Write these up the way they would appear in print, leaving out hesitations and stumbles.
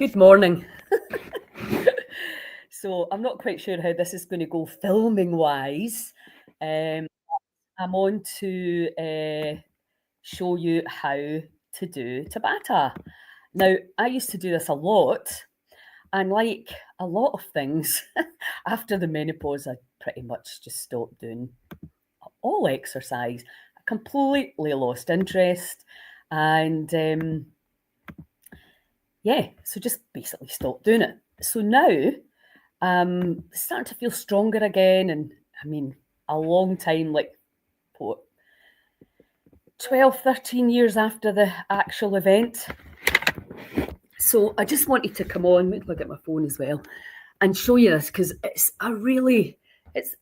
Good morning. So I'm not quite sure how this is going to go filming wise. I'm on to show you how to do Tabata. Now, I used to do this a lot, and like a lot of things, after the menopause, I pretty much just stopped doing all exercise. I completely lost interest, and so just basically stopped doing it. So now starting to feel stronger again. And I mean, a long time, like what, 12, 13 years after the actual event. So I just wanted to come on, maybe I'll get my phone as well, and show you this because it's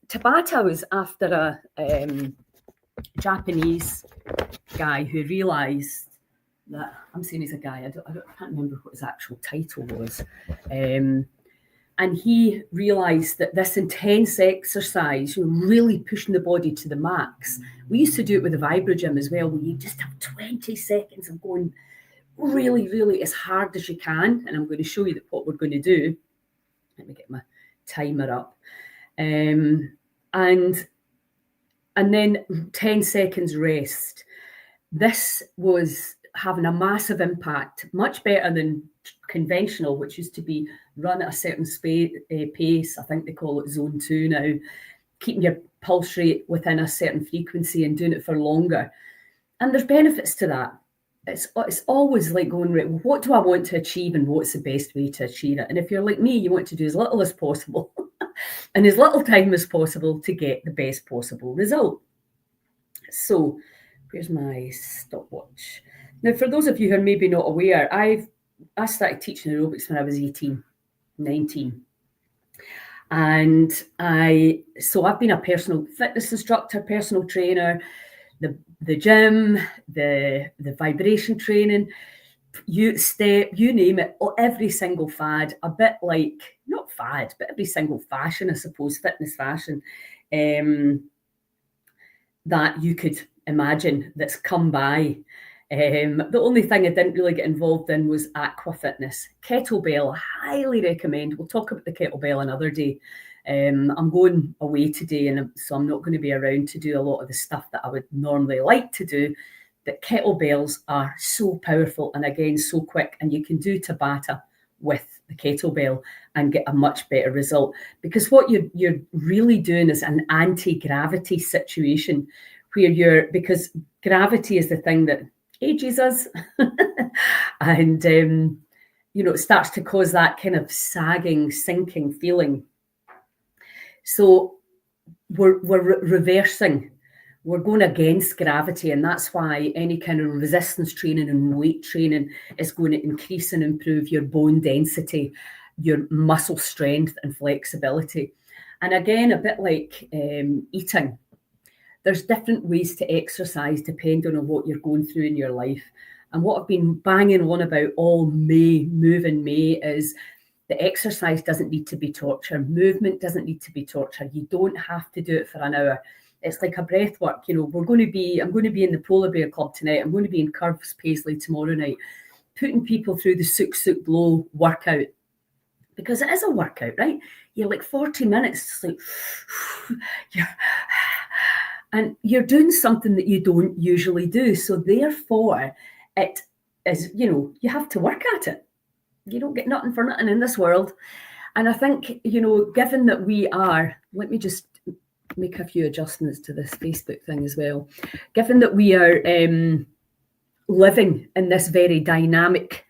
Tabata was after a Japanese guy who realised that, I'm saying he's a guy, I can't remember what his actual title was. And he realised that this intense exercise, really pushing the body to the max. We used to do it with the Vibro Gym as well, where you just have 20 seconds of going really, really as hard as you can. And I'm going to show you what we're going to do. Let me get my timer up. And then 10 seconds rest. This was having a massive impact, much better than conventional, which used to be run at a certain pace. I think they call it zone 2 now, keeping your pulse rate within a certain frequency and doing it for longer. And there's benefits to that. It's always like going, right, what do I want to achieve and what's the best way to achieve it? And if you're like me, you want to do as little as possible and as little time as possible to get the best possible result. So where's my stopwatch? Now, for those of you who are maybe not aware, I started teaching aerobics when I was 18, 19. And I've been a personal fitness instructor, personal trainer, the gym, the vibration training, you name it, every single fad, a bit like, not fad, but every single fashion, I suppose, fitness fashion, that you could imagine that's come by. The only thing I didn't really get involved in was aqua fitness. Kettlebell, highly recommend. We'll talk about the kettlebell another day. I'm going away today, and so I'm not going to be around to do a lot of the stuff that I would normally like to do. But kettlebells are so powerful and again so quick, and you can do Tabata with the kettlebell and get a much better result, because what you're really doing is an anti-gravity situation because gravity is the thing that ages us and it starts to cause that kind of sagging, sinking feeling. So we're reversing, we're going against gravity, and that's why any kind of resistance training and weight training is going to increase and improve your bone density, your muscle strength and flexibility. And again, a bit like eating, there's different ways to exercise depending on what you're going through in your life. And what I've been banging on about all May, Move in May, is the exercise doesn't need to be torture. Movement doesn't need to be torture. You don't have to do it for an hour. It's like a breath work. I'm going to be in the Polar Bear Club tonight. I'm going to be in Curves Paisley tomorrow night, putting people through the Suk Suk Blow workout, because it is a workout, right? You're like 40 minutes, it's like, and you're doing something that you don't usually do. So therefore, it is, you have to work at it. You don't get nothing for nothing in this world. And I think, given that we are, let me just make a few adjustments to this Facebook thing as well. Given that we are living in this very dynamic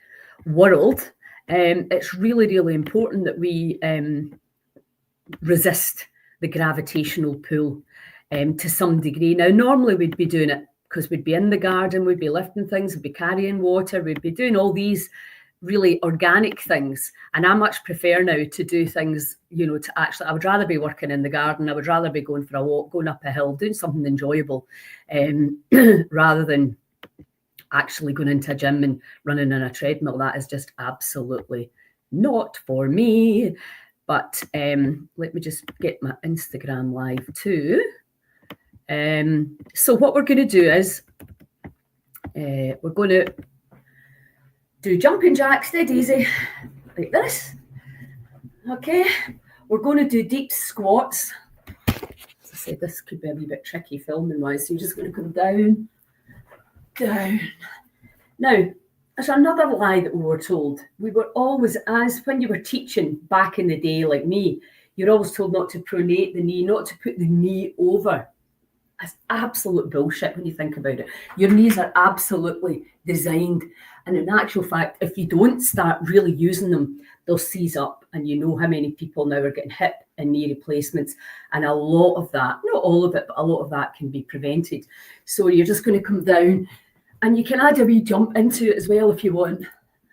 world, it's really, really important that we resist the gravitational pull to some degree. Now, normally we'd be doing it because we'd be in the garden, we'd be lifting things, we'd be carrying water, we'd be doing all these really organic things. And I much prefer now to do things, I would rather be working in the garden. I would rather be going for a walk, going up a hill, doing something enjoyable, rather than actually going into a gym and running on a treadmill. That is just absolutely not for me. But let me just get my Instagram live too. So what we're going to do is we're going to do jumping jacks, dead easy. like this. Okay, we're going to do deep squats. As I said, this could be a wee bit tricky filming wise, so you're just going to come down, down. Now, there's another lie that we were told. We were always, as when you were teaching back in the day, like me, you're always told not to pronate the knee, not to put the knee over. That's absolute bullshit when you think about it. Your knees are absolutely designed. And in actual fact, if you don't start really using them, they'll seize up. And you know how many people now are getting hip and knee replacements. And a lot of that, not all of it, but a lot of that can be prevented. So you're just going to come down and you can add a wee jump into it as well if you want.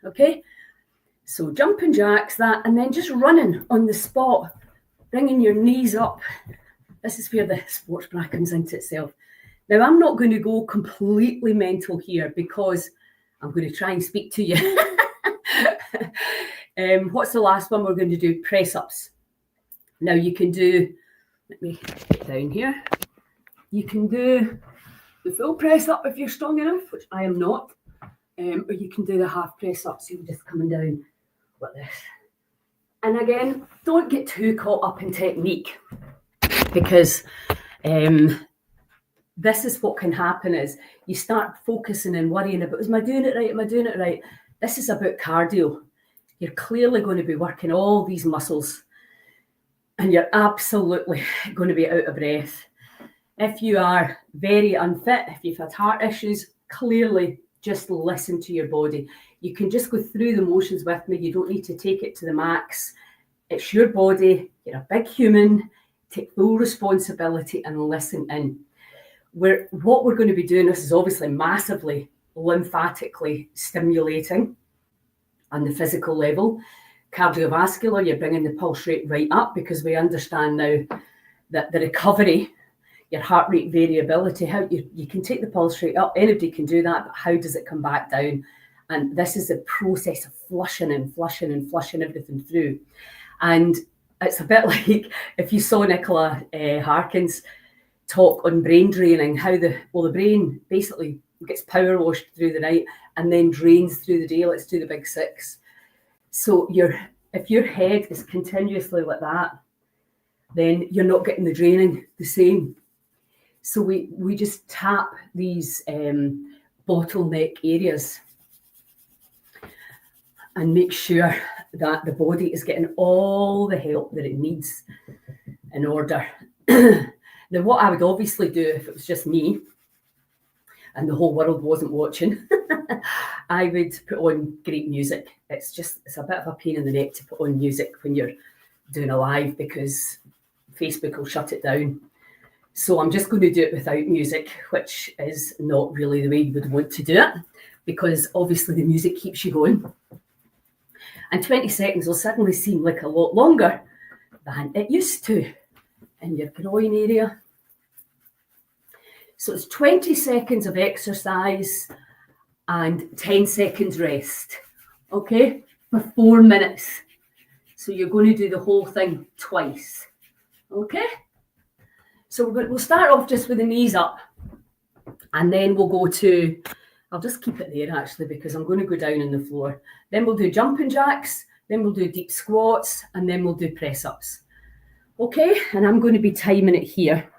Okay? So jumping jacks, that, and then just running on the spot, bringing your knees up. This is where the sports bra comes into itself. Now, I'm not going to go completely mental here because I'm going to try and speak to you. What's the last one we're going to do? Press-ups. Now, you can do, let me get down here. You can do the full press-up if you're strong enough, which I am not. Or you can do the half press-up, so you're just coming down like this. And again, don't get too caught up in technique, because this is what can happen is you start focusing and worrying about, am I doing it right? Am I doing it right? This is about cardio. You're clearly going to be working all these muscles and you're absolutely going to be out of breath. If you are very unfit, if you've had heart issues, clearly just listen to your body. You can just go through the motions with me. You don't need to take it to the max. It's your body. You're a big human. Take full responsibility and listen in. What we're going to be doing, this is obviously massively lymphatically stimulating on the physical level. Cardiovascular, you're bringing the pulse rate right up because we understand now that the recovery, your heart rate variability, how you can take the pulse rate up, anybody can do that, but how does it come back down? And this is the process of flushing and flushing and flushing everything through. And it's a bit like if you saw Nicola Harkins talk on brain draining, how the brain basically gets power washed through the night and then drains through the day. Let's do the big six. So if your head is continuously like that, then you're not getting the draining the same. So we just tap these bottleneck areas and make sure that the body is getting all the help that it needs in order. Now, what I would obviously do if it was just me and the whole world wasn't watching, I would put on great music. It's a bit of a pain in the neck to put on music when you're doing a live because Facebook will shut it down. So I'm just going to do it without music, which is not really the way you would want to do it, because obviously the music keeps you going. And 20 seconds will suddenly seem like a lot longer than it used to in your groin area. So it's 20 seconds of exercise and 10 seconds rest, okay, for 4 minutes. So you're going to do the whole thing twice, okay? So we'll start off just with the knees up, and then we'll go to, I'll just keep it there actually because I'm going to go down on the floor. Then we'll do jumping jacks, then we'll do deep squats, and then we'll do press-ups. Okay, and I'm going to be timing it here.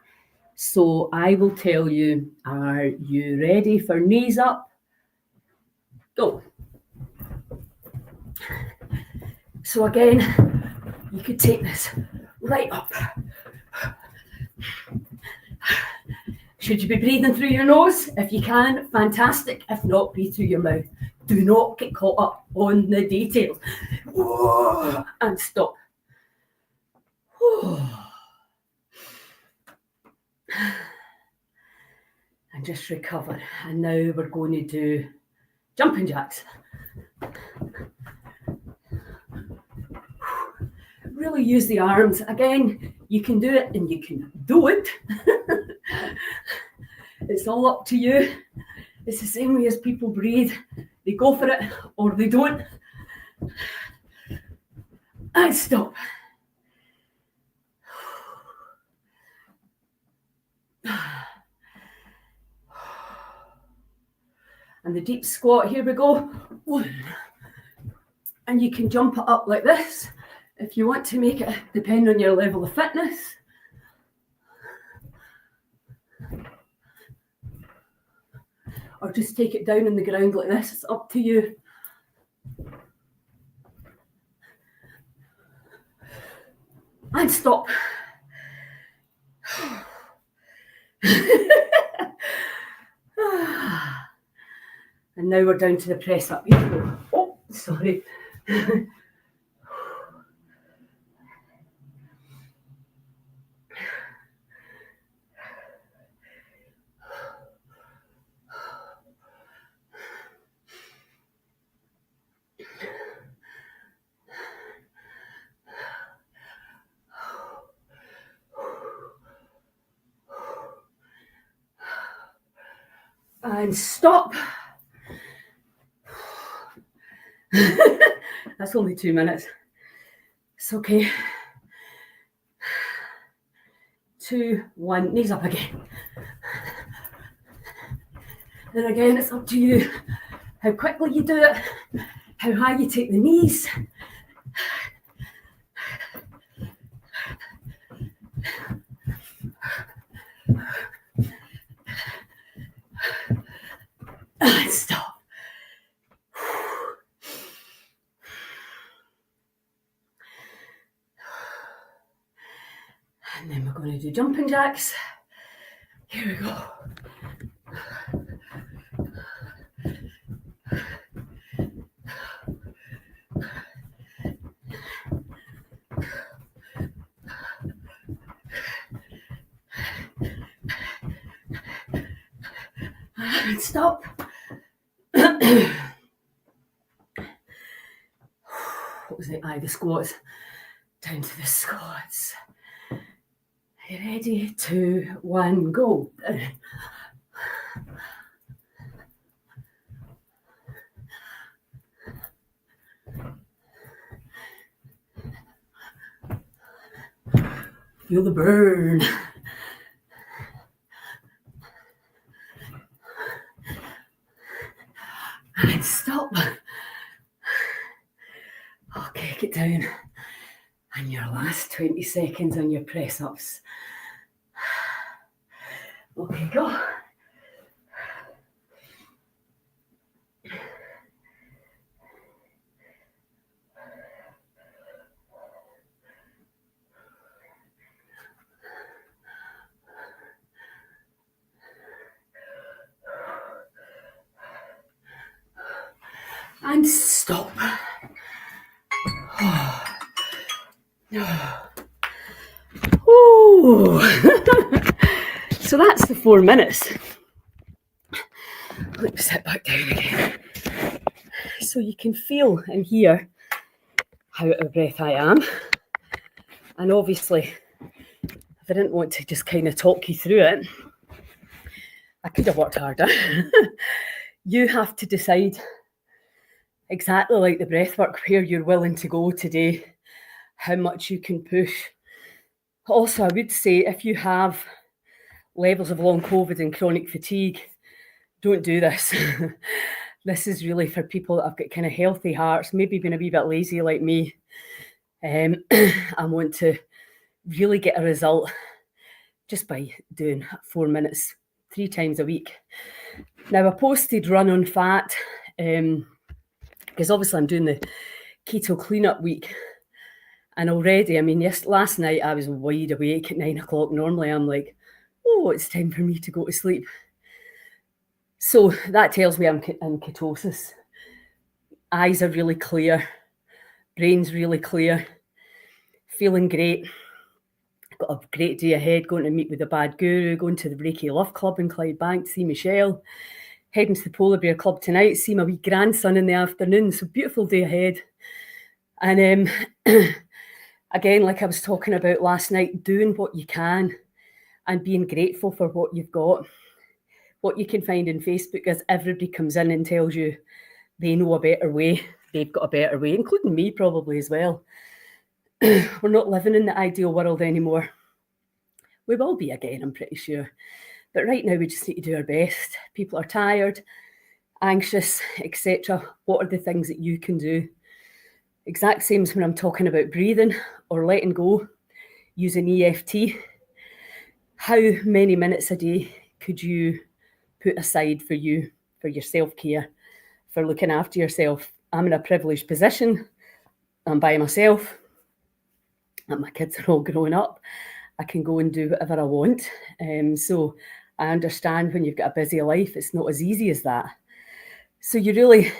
So I will tell you, are you ready for knees up? Go. So again, you could take this right up. Should you be breathing through your nose? If you can, fantastic. If not, breathe through your mouth. Do not get caught up on the details. And stop. And just recover. And now we're going to do jumping jacks. Really use the arms. Again, you can do it and you can do it. It's all up to you. It's the same way as people breathe. They go for it or they don't. And stop. And the deep squat, here we go. 1, And you can jump it up like this if you want to make it depend on your level of fitness. Or just take it down on the ground like this. It's up to you. And stop. And now we're down to the press up. Here we go. Oh, sorry. And stop. That's only 2 minutes. It's okay. 2, 1, knees up again. And again, it's up to you how quickly you do it, how high you take the knees. And stop. And then we're going to do jumping jacks. Here we go. And stop. What was it? The squats. Down to the squats. Are you ready? 2, 1, go. Feel the burn. And stop. Okay, get down. And your last 20 seconds on your press ups. Okay, go. And stop. Ooh. So that's the 4 minutes. Let me sit back down again. So you can feel and hear how out of breath I am. And obviously, if I didn't want to just kind of talk you through it, I could have worked harder. You have to decide exactly like the breath work where you're willing to go today, how much you can push. Also, I would say if you have levels of long COVID and chronic fatigue, don't do this. This is really for people that have got kind of healthy hearts, maybe been a wee bit lazy like me, and want to really get a result just by doing 4 minutes 3 times a week. Now, I posted run on fat because obviously I'm doing the keto cleanup week. And already, I mean, yes, last night I was wide awake at 9 o'clock. Normally I'm like, oh, it's time for me to go to sleep. So that tells me I'm in ketosis. Eyes are really clear, brain's really clear, feeling great. Got a great day ahead, going to meet with the Bad Guru, going to the Reiki Love Club in Clydebank to see Michelle, heading to the Polar Bear Club tonight, see my wee grandson in the afternoon. So beautiful day ahead. And again, like I was talking about last night, doing what you can and being grateful for what you've got. What you can find in Facebook is everybody comes in and tells you they know a better way. They've got a better way, including me probably as well. We're not living in the ideal world anymore. We will be again, I'm pretty sure. But right now we just need to do our best. People are tired, anxious, etc. What are the things that you can do? Exact same as when I'm talking about breathing or letting go, using EFT. How many minutes a day could you put aside for you, for your self-care, for looking after yourself? I'm in a privileged position. I'm by myself, and my kids are all grown up. I can go and do whatever I want. So I understand when you've got a busy life, it's not as easy as that. So you really,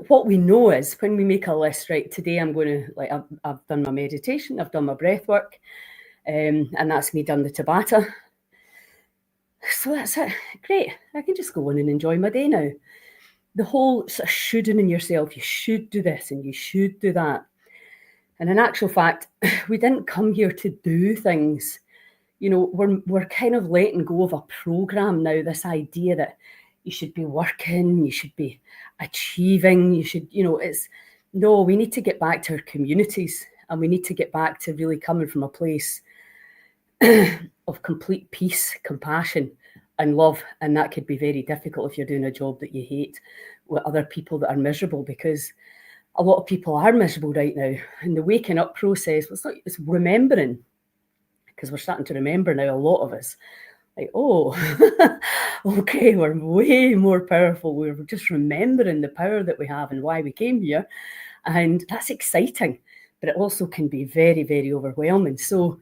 what we know is when we make a list, right, today I'm going to, like, I've done my meditation, I've done my breath work, and that's me done the Tabata. So that's it. Great. I can just go in and enjoy my day now. The whole sort of shoulding in yourself, you should do this and you should do that. And in actual fact, we didn't come here to do things. You know, we're kind of letting go of a program now, this idea that you should be working, you should be achieving, you should, you know, it's no, we need to get back to our communities, and we need to get back to really coming from a place of complete peace, compassion, and love. And that could be very difficult if you're doing a job that you hate with other people that are miserable, because a lot of people are miserable right now. And the waking up process, it's remembering, because we're starting to remember now, a lot of us, like, oh, okay, we're way more powerful. We're just remembering the power that we have and why we came here. And that's exciting, but it also can be very, very overwhelming. So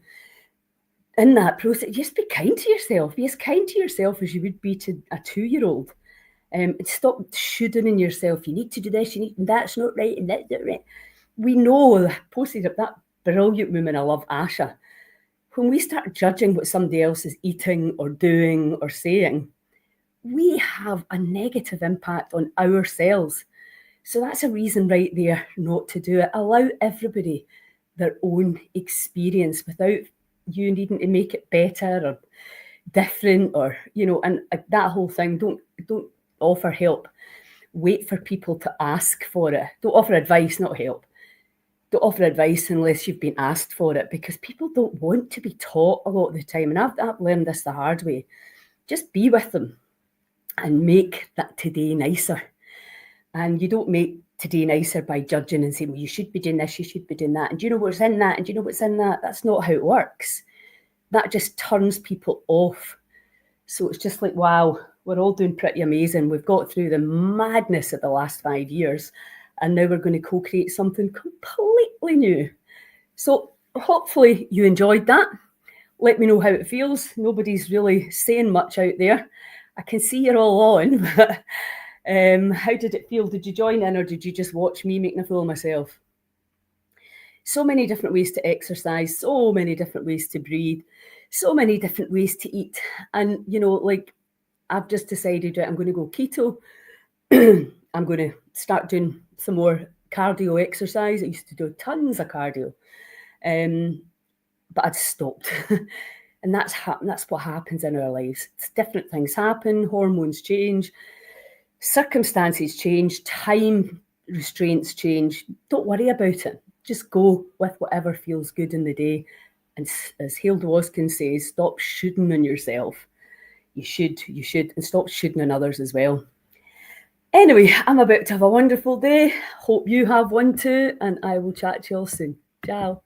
in that process, just be kind to yourself. Be as kind to yourself as you would be to a 2-year-old. Stop shooting in yourself. You need to do this, you need, and that's not right, and that's not right. We know, I posted up that brilliant woman, I love, Asha. When we start judging what somebody else is eating or doing or saying, we have a negative impact on ourselves. So that's a reason right there not to do it. Allow everybody their own experience without you needing to make it better or different, or, you know, and that whole thing. Don't offer help. Wait for people to ask for it. Don't offer advice, not help. Don't offer advice unless you've been asked for it, because people don't want to be taught a lot of the time. And I've learned this the hard way. Just be with them and make that today nicer. And you don't make today nicer by judging and saying, well, you should be doing this, you should be doing that. And do you know what's in that? And do you know what's in that? That's not how it works. That just turns people off. So it's just like, wow, we're all doing pretty amazing. We've got through the madness of the last 5 years, and now we're going to co-create something completely new. So hopefully you enjoyed that. Let me know how it feels. Nobody's really saying much out there. I can see you're all on, but how did it feel? Did you join in, or did you just watch me making a fool of myself? So many different ways to exercise, so many different ways to breathe, so many different ways to eat. And, you know, like, I've just decided that I'm going to go keto. I'm going to start doing some more cardio exercise. I used to do tons of cardio, but I'd stopped. And that's what happens in our lives. It's different things happen, hormones change, circumstances change, time restraints change. Don't worry about it. Just go with whatever feels good in the day. And as Hilda Watkins says, stop shooting on yourself. You should, and stop shooting on others as well. Anyway, I'm about to have a wonderful day. Hope you have one too, and I will chat to you all soon. Ciao.